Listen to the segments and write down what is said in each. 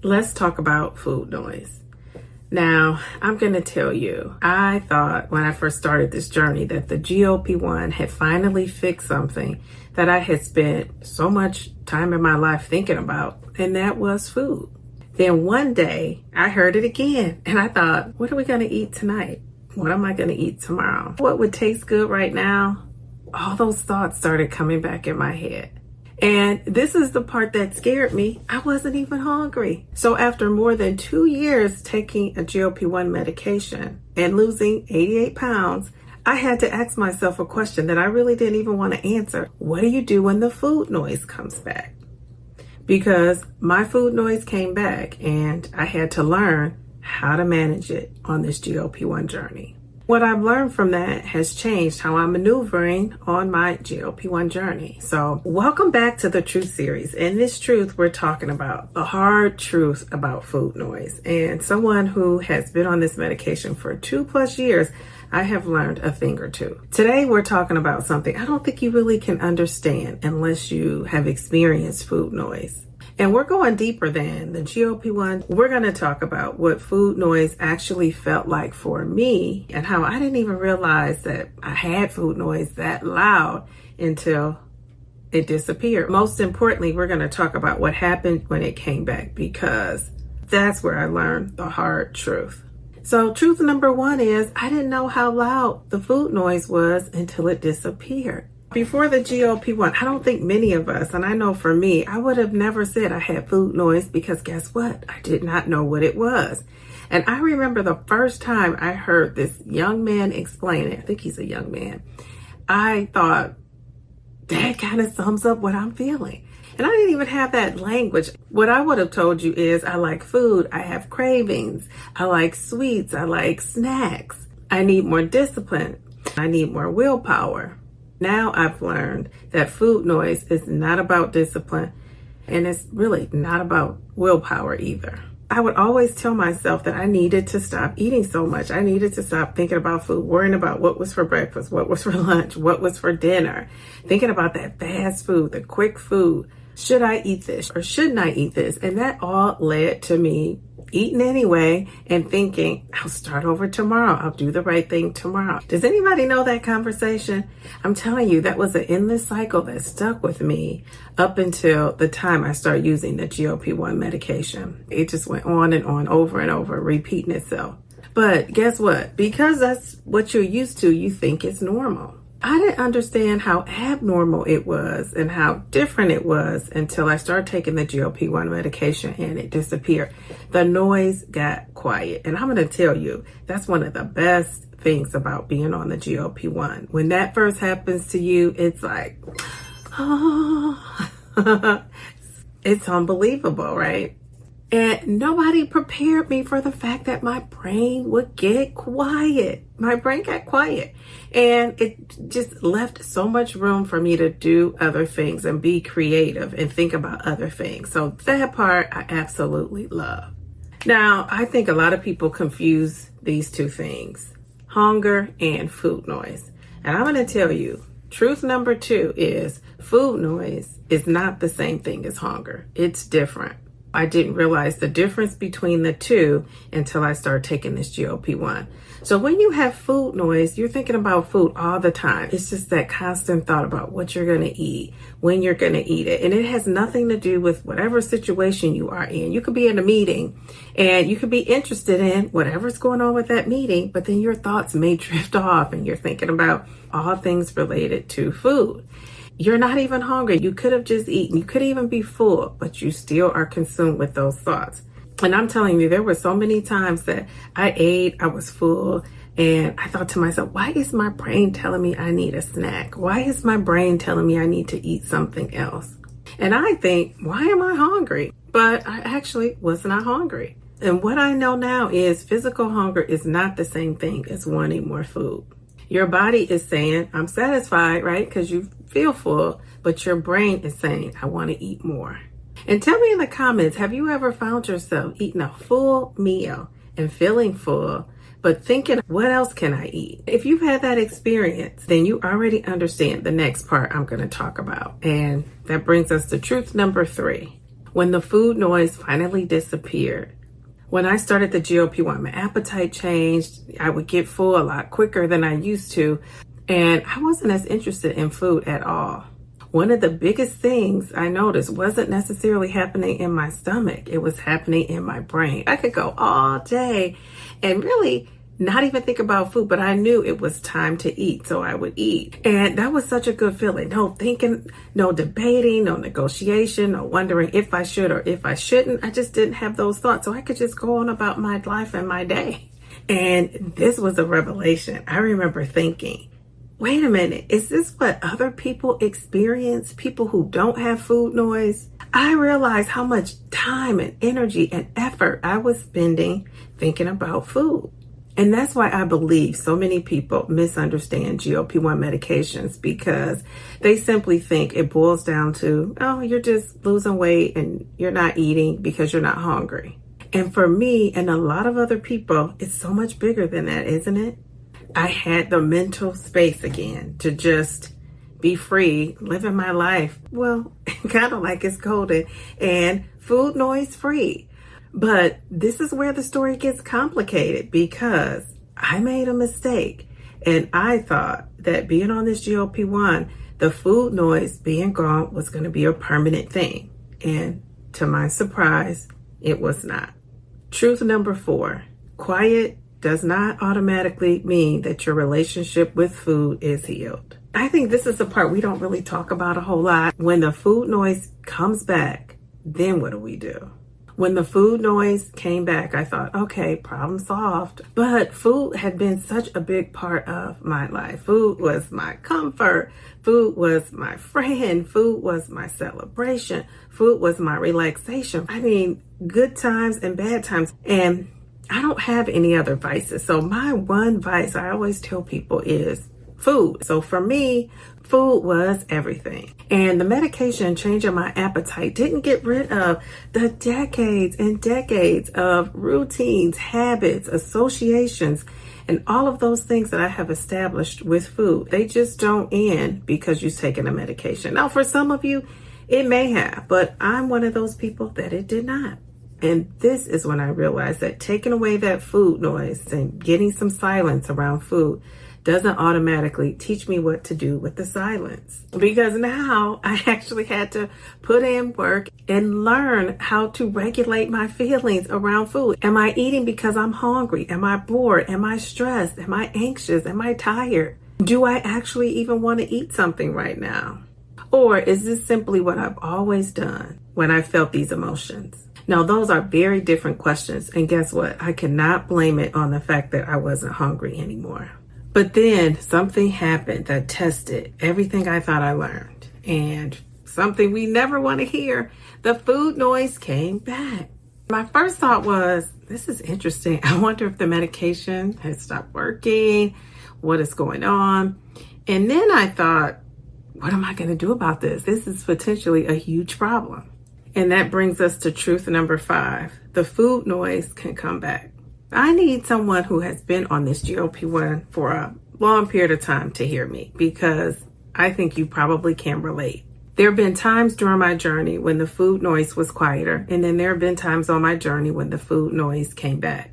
Let's talk about food noise. Now, I'm going to tell you, I thought when I first started this journey that the GLP-1 had finally fixed something that I had spent so much time in my life thinking about, and that was food. Then one day I heard it again and I thought, what are we going to eat tonight? What am I going to eat tomorrow? What would taste good right now? All those thoughts started coming back in my head. And this is the part that scared me. I wasn't even hungry. So after more than 2 years taking a GLP-1 medication and losing 88 pounds, I had to ask myself a question that I really didn't even want to answer. What do you do when the food noise comes back? Because my food noise came back and I had to learn how to manage it on this GLP-1 journey. What I've learned from that has changed how I'm maneuvering on my GLP-1 journey. So welcome back to the Truth series. In this truth, we're talking about the hard truth about food noise. And someone who has been on this medication for 2+ years, I have learned a thing or two. Today, we're talking about something I don't think you really can understand unless you have experienced food noise. And we're going deeper than the GLP-1. We're going to talk about what food noise actually felt like for me and how I didn't even realize that I had food noise that loud until it disappeared. Most importantly, we're going to talk about what happened when it came back, because that's where I learned the hard truth. So truth number one is I didn't know how loud the food noise was until it disappeared. Before the GLP-1, I don't think many of us, and I know for me, I would have never said I had food noise because guess what? I did not know what it was. And I remember the first time I heard this young man explain it, I think he's a young man, I thought, that kind of sums up what I'm feeling. And I didn't even have that language. What I would have told you is I like food, I have cravings, I like sweets, I like snacks, I need more discipline, I need more willpower. Now I've learned that food noise is not about discipline, and it's really not about willpower either. I would always tell myself that I needed to stop eating so much. I needed to stop thinking about food, worrying about what was for breakfast, what was for lunch, what was for dinner, thinking about that fast food, the quick food. Should I eat this or shouldn't I eat this? And that all led to me eating anyway and thinking, I'll start over tomorrow. I'll do the right thing tomorrow. Does anybody know that conversation? I'm telling you, that was an endless cycle that stuck with me up until the time I started using the GLP-1 medication. It just went on and on, over and over, repeating itself. But guess what? Because that's what you're used to, you think it's normal. I didn't understand how abnormal it was and how different it was until I started taking the GLP-1 medication and it disappeared. The noise got quiet. And I'm going to tell you, that's one of the best things about being on the GLP-1. When that first happens to you, it's like, oh, it's unbelievable, right? And nobody prepared me for the fact that my brain would get quiet. My brain got quiet. And it just left so much room for me to do other things and be creative and think about other things. So that part I absolutely love. Now, I think a lot of people confuse these two things, hunger and food noise. And I'm going to tell you, truth number 2 is food noise is not the same thing as hunger. It's different. I didn't realize the difference between the two until I started taking this GLP-1. So when you have food noise, you're thinking about food all the time. It's just that constant thought about what you're going to eat, when you're going to eat it. And it has nothing to do with whatever situation you are in. You could be in a meeting and you could be interested in whatever's going on with that meeting, but then your thoughts may drift off and you're thinking about all things related to food. You're not even hungry. You could have just eaten. You could even be full, but you still are consumed with those thoughts. And I'm telling you, there were so many times that I ate, I was full, and I thought to myself, why is my brain telling me I need a snack? Why is my brain telling me I need to eat something else? And I think, why am I hungry? But I actually was not hungry. And what I know now is physical hunger is not the same thing as wanting more food. Your body is saying, I'm satisfied, right? Because you feel full, but your brain is saying, I want to eat more. And tell me in the comments, have you ever found yourself eating a full meal and feeling full, but thinking, what else can I eat? If you've had that experience, then you already understand the next part I'm going to talk about. And that brings us to truth number 3. when the food noise finally disappeared. When I started the GLP-1, my appetite changed. I would get full a lot quicker than I used to, and I wasn't as interested in food at all. One of the biggest things I noticed wasn't necessarily happening in my stomach. It was happening in my brain. I could go all day and really not even think about food, but I knew it was time to eat, so I would eat. And that was such a good feeling. No thinking, no debating, no negotiation, no wondering if I should or if I shouldn't. I just didn't have those thoughts, so I could just go on about my life and my day. And this was a revelation. I remember thinking, wait a minute, is this what other people experience? People who don't have food noise? I realized how much time and energy and effort I was spending thinking about food. And that's why I believe so many people misunderstand GLP-1 medications, because they simply think it boils down to, oh, you're just losing weight and you're not eating because you're not hungry. And for me and a lot of other people, it's so much bigger than that, isn't it? I had the mental space again to just be free, living my life, well, kind of like it's coded, and food noise free. But this is where the story gets complicated, because I made a mistake and I thought that being on this GLP-1, the food noise being gone was going to be a permanent thing. And to my surprise, it was not. Truth number 4, quiet does not automatically mean that your relationship with food is healed. I think this is the part we don't really talk about a whole lot. When the food noise comes back, then what do? When the food noise came back, I thought, okay, problem solved. But food had been such a big part of my life. Food was my comfort. Food was my friend. Food was my celebration. Food was my relaxation. I mean, good times and bad times. And I don't have any other vices. So my one vice I always tell people is food. So for me, food was everything. And the medication changing my appetite didn't get rid of the decades and decades of routines, habits, associations, and all of those things that I have established with food. They just don't end because you've taken a medication. Now, for some of you, it may have, but I'm one of those people that it did not. And this is when I realized that taking away that food noise and getting some silence around food doesn't automatically teach me what to do with the silence. Because now I actually had to put in work and learn how to regulate my feelings around food. Am I eating because I'm hungry? Am I bored? Am I stressed? Am I anxious? Am I tired? Do I actually even want to eat something right now? Or is this simply what I've always done when I felt these emotions? Now, those are very different questions. And guess what? I cannot blame it on the fact that I wasn't hungry anymore. But then something happened that tested everything I thought I learned. And something we never want to hear, the food noise came back. My first thought was, this is interesting. I wonder if the medication has stopped working. What is going on? And then I thought, what am I going to do about this? This is potentially a huge problem. And that brings us to truth number 5. The food noise can come back. I need someone who has been on this GLP-1 for a long period of time to hear me, because I think you probably can relate. There have been times during my journey when the food noise was quieter, and then there have been times on my journey when the food noise came back.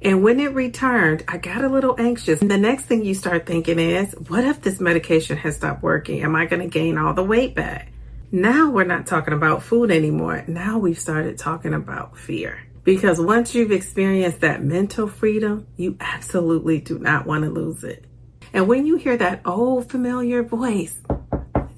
And when it returned, I got a little anxious. And the next thing you start thinking is, what if this medication has stopped working? Am I going to gain all the weight back? Now we're not talking about food anymore. Now we've started talking about fear. Because once you've experienced that mental freedom, you absolutely do not want to lose it. And when you hear that old familiar voice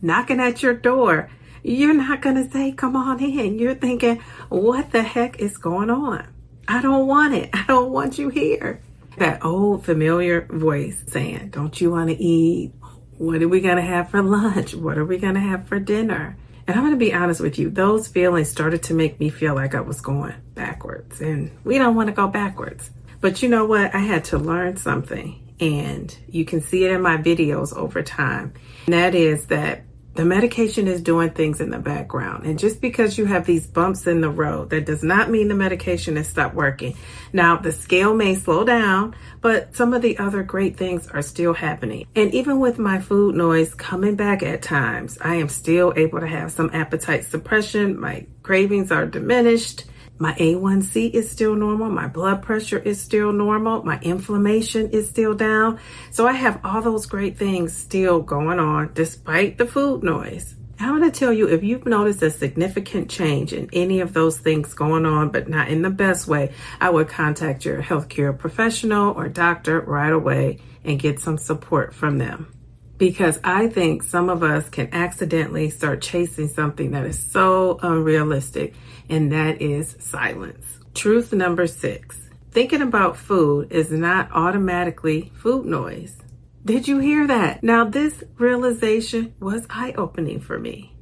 knocking at your door, you're not going to say, come on in. You're thinking, what the heck is going on? I don't want it. I don't want you here. That old familiar voice saying, don't you want to eat? What are we going to have for lunch? What are we going to have for dinner? And I'm going to be honest with you, those feelings started to make me feel like I was going backwards. And we don't want to go backwards. But you know what? I had to learn something. And you can see it in my videos over time. And that is that The medication is doing things in the background. And just because you have these bumps in the road, that does not mean the medication has stopped working. Now, the scale may slow down, but some of the other great things are still happening. And even with my food noise coming back at times, I am still able to have some appetite suppression. My cravings are diminished. My A1C is still normal. My blood pressure is still normal. My inflammation is still down. So I have all those great things still going on despite the food noise. I'm going to tell you, if you've noticed a significant change in any of those things going on, but not in the best way, I would contact your healthcare professional or doctor right away and get some support from them. Because I think some of us can accidentally start chasing something that is so unrealistic, and that is silence. Truth number 6. Thinking about food is not automatically food noise. Did you hear that? Now, this realization was eye-opening for me.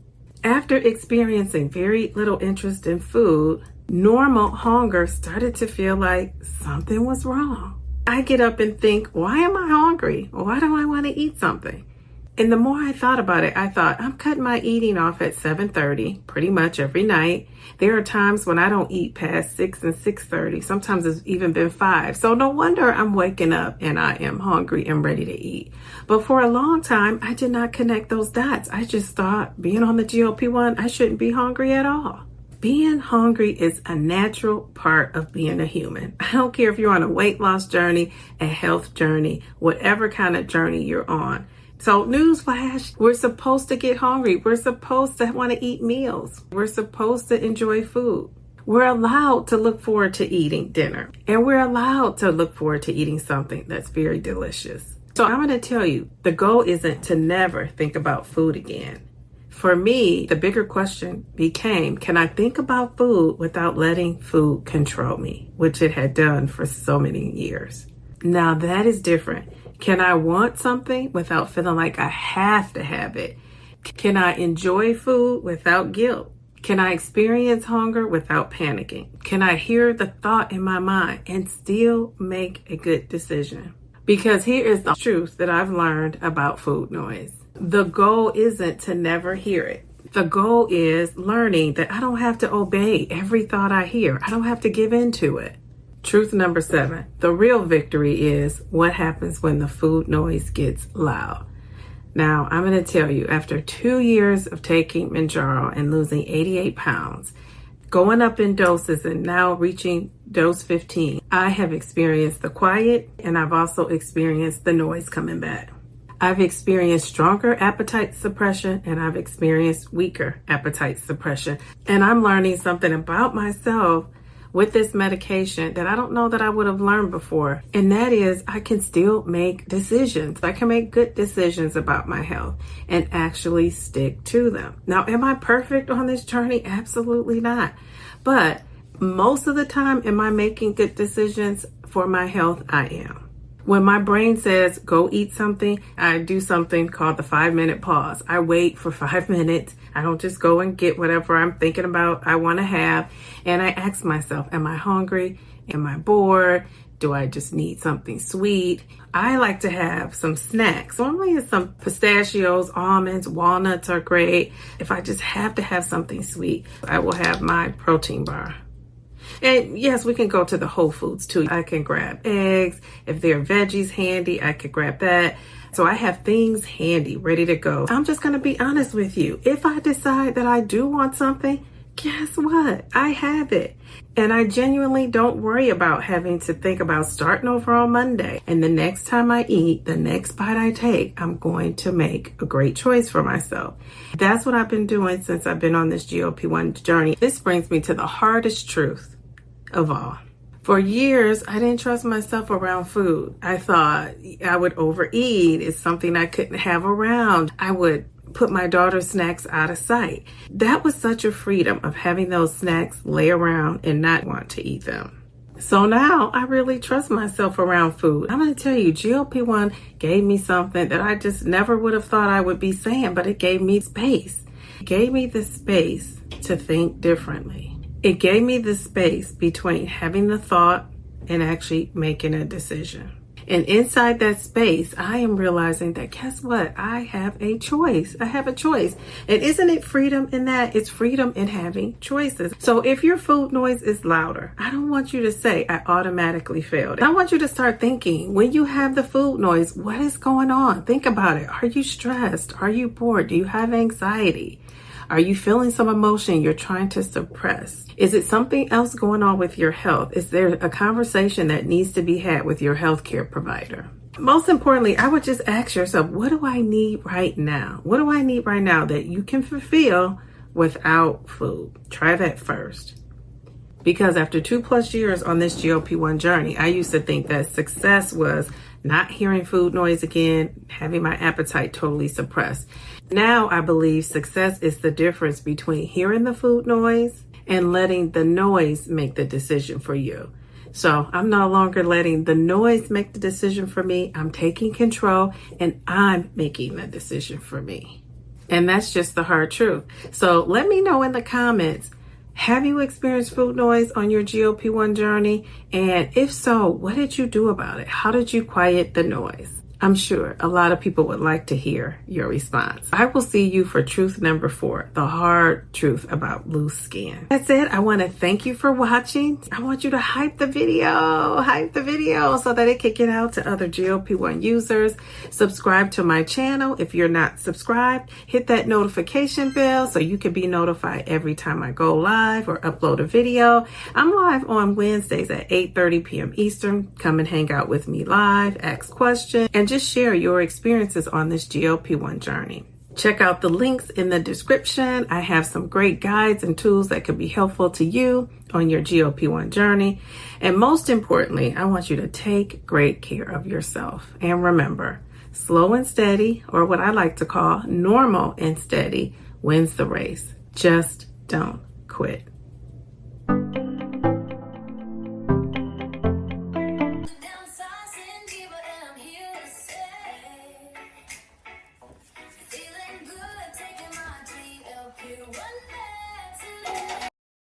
After experiencing very little interest in food, normal hunger started to feel like something was wrong. I get up and think, why am I hungry? Why do I want to eat something? And the more I thought about it, I thought, I'm cutting my eating off at 7:30 pretty much every night. There are times when I don't eat past 6 and 6:30. Sometimes it's even been 5. So no wonder I'm waking up and I am hungry and ready to eat. But for a long time, I did not connect those dots. I just thought being on the GLP-1, I shouldn't be hungry at all. Being hungry is a natural part of being a human. I don't care if you're on a weight loss journey, a health journey, whatever kind of journey you're on. So newsflash, we're supposed to get hungry. We're supposed to want to eat meals. We're supposed to enjoy food. We're allowed to look forward to eating dinner. And we're allowed to look forward to eating something that's very delicious. So I'm going to tell you, the goal isn't to never think about food again. For me, the bigger question became, can I think about food without letting food control me, which it had done for so many years. Now that is different. Can I want something without feeling like I have to have it? Can I enjoy food without guilt? Can I experience hunger without panicking? Can I hear the thought in my mind and still make a good decision? Because here is the truth that I've learned about food noise. The goal isn't to never hear it. The goal is learning that I don't have to obey every thought I hear. I don't have to give in to it. Truth number 7, the real victory is what happens when the food noise gets loud. Now, I'm going to tell you, after 2 years of taking Mounjaro and losing 88 pounds, going up in doses and now reaching dose 15, I have experienced the quiet and I've also experienced the noise coming back. I've experienced stronger appetite suppression and I've experienced weaker appetite suppression. And I'm learning something about myself with this medication that I don't know that I would have learned before. And that is, I can still make decisions. I can make good decisions about my health and actually stick to them. Now, am I perfect on this journey? Absolutely not. But most of the time, am I making good decisions for my health? I am. When my brain says, go eat something, I do something called the 5-minute pause. I wait for 5 minutes. I don't just go and get whatever I'm thinking about I want to have. And I ask myself, am I hungry? Am I bored? Do I just need something sweet? I like to have some snacks. Normally it's some pistachios, almonds, walnuts are great. If I just have to have something sweet, I will have my protein bar. And yes, we can go to the Whole Foods too. I can grab eggs. If there are veggies handy, I could grab that. So I have things handy, ready to go. I'm just going to be honest with you. If I decide that I do want something, guess what? I have it. And I genuinely don't worry about having to think about starting over on Monday. And the next time I eat, the next bite I take, I'm going to make a great choice for myself. That's what I've been doing since I've been on this GLP-1 journey. This brings me to the hardest truth of all. For years, I didn't trust myself around food. I thought I would overeat. It's something I couldn't have around. I would put my daughter's snacks out of sight. That was such a freedom of having those snacks lay around and not want to eat them. So now I really trust myself around food. I'm going to tell you, GLP-1 gave me something that I just never would have thought I would be saying, but it gave me space. It gave me the space to think differently. It gave me the space between having the thought and actually making a decision. And inside that space, I am realizing that guess what? I have a choice. I have a choice. And isn't it freedom in that? It's freedom in having choices. So if your food noise is louder, I don't want you to say I automatically failed. I want you to start thinking when you have the food noise, what is going on? Think about it. Are you stressed? Are you bored? Do you have anxiety? Are you feeling some emotion you're trying to suppress? Is it something else going on with your health? Is there a conversation that needs to be had with your healthcare provider? Most importantly, I would just ask yourself, what do I need right now? What do I need right now that you can fulfill without food? Try that first. Because after 2+ years on this GLP-1 journey, I used to think that success was not hearing food noise again, having my appetite totally suppressed. Now I believe success is the difference between hearing the food noise and letting the noise make the decision for you. So I'm no longer letting the noise make the decision for me. I'm taking control and I'm making the decision for me. And that's just the hard truth. So let me know in the comments, have you experienced food noise on your GLP-1 journey? And if so, what did you do about it? How did you quiet the noise? I'm sure a lot of people would like to hear your response. I will see you for truth number 4, the hard truth about loose skin. That's it. I want to thank you for watching. I want you to hype the video so that it can get out to other GLP-1 users. Subscribe to my channel. If you're not subscribed, hit that notification bell so you can be notified every time I go live or upload a video. I'm live on Wednesdays at 8:30 p.m. Eastern. Come and hang out with me live, ask questions, and just share your experiences on this GLP-1 journey. Check out the links in the description. I have some great guides and tools that could be helpful to you on your GLP-1 journey. And most importantly, I want you to take great care of yourself. And remember, slow and steady, or what I like to call normal and steady, wins the race. Just don't quit.